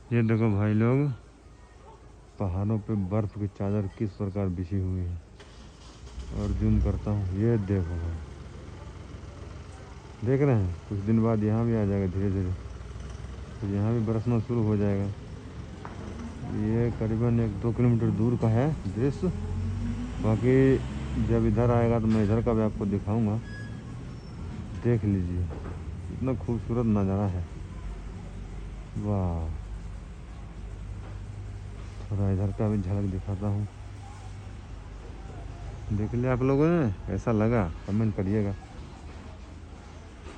ये देखो भाई लोग, पहाड़ों पे बर्फ की चादर किस प्रकार बिछी हुई है। और जूम करता हूँ, ये देखो भाई, देख रहे हैं। कुछ दिन बाद यहाँ भी आ जाएगा धीरे धीरे, तो यहाँ भी बरसना शुरू हो जाएगा। ये करीबन 1-2 किलोमीटर दूर का है दृश्य। बाकी जब इधर आएगा तो मैं इधर का भी आपको दिखाऊंगा। देख लीजिए कितना खूबसूरत नज़ारा है। वाह, थोड़ा इधर का भी झलक दिखाता हूँ। देख लिया आप लोगों ने, कैसा लगा कमेंट करिएगा।